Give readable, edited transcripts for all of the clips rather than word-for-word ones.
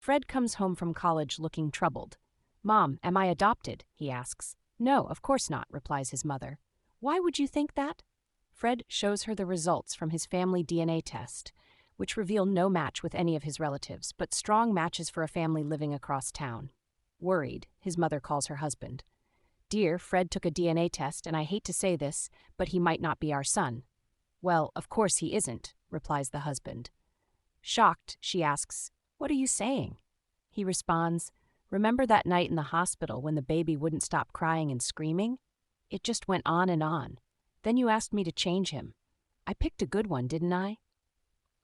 Fred comes home from college looking troubled. "Mom, am I adopted?" he asks. "No, of course not," replies his mother. "Why would you think that?" Fred shows her the results from his family DNA test, which reveal no match with any of his relatives, but strong matches for a family living across town. Worried, his mother calls her husband. "Dear, Fred took a DNA test, and I hate to say this, but he might not be our son." "Well, of course he isn't," replies the husband. Shocked, she asks, "What are you saying?" He responds, "Remember that night in the hospital when the baby wouldn't stop crying and screaming? It just went on and on. Then you asked me to change him. I picked a good one, didn't I?"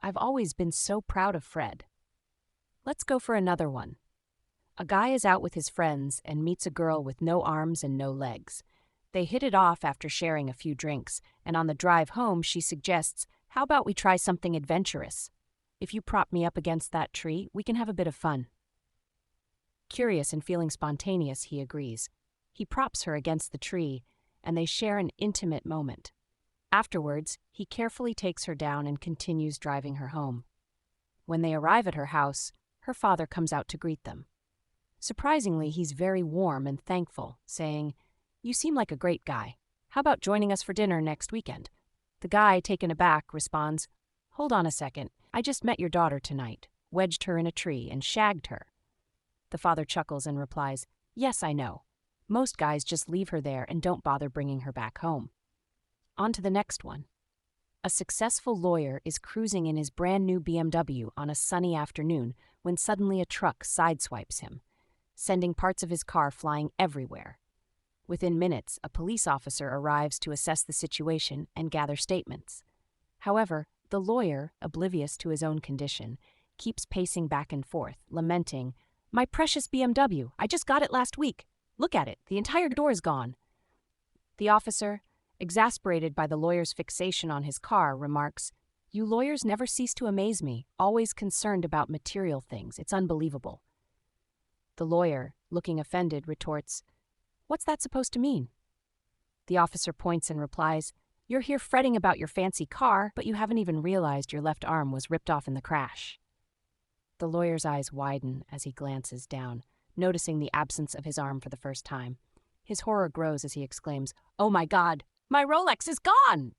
I've always been so proud of Fred. Let's go for another one. A guy is out with his friends and meets a girl with no arms and no legs. They hit it off after sharing a few drinks, and on the drive home she suggests, "How about we try something adventurous? If you prop me up against that tree, we can have a bit of fun." Curious and feeling spontaneous, he agrees. He props her against the tree, and they share an intimate moment. Afterwards, he carefully takes her down and continues driving her home. When they arrive at her house, her father comes out to greet them. Surprisingly, he's very warm and thankful, saying, "You seem like a great guy. How about joining us for dinner next weekend?" The guy, taken aback, responds, "Hold on a second. I just met your daughter tonight, wedged her in a tree, and shagged her." The father chuckles and replies, "Yes, I know. Most guys just leave her there and don't bother bringing her back home." On to the next one. A successful lawyer is cruising in his brand new BMW on a sunny afternoon when suddenly a truck sideswipes him, sending parts of his car flying everywhere. Within minutes, a police officer arrives to assess the situation and gather statements. However, the lawyer, oblivious to his own condition, keeps pacing back and forth, lamenting, "My precious BMW, I just got it last week. Look at it, the entire door is gone." The officer, exasperated by the lawyer's fixation on his car, remarks, "You lawyers never cease to amaze me, always concerned about material things. It's unbelievable." The lawyer, looking offended, retorts, "What's that supposed to mean?" The officer points and replies, "You're here fretting about your fancy car, but you haven't even realized your left arm was ripped off in the crash." The lawyer's eyes widen as he glances down, noticing the absence of his arm for the first time. His horror grows as he exclaims, "Oh my God, my Rolex is gone!"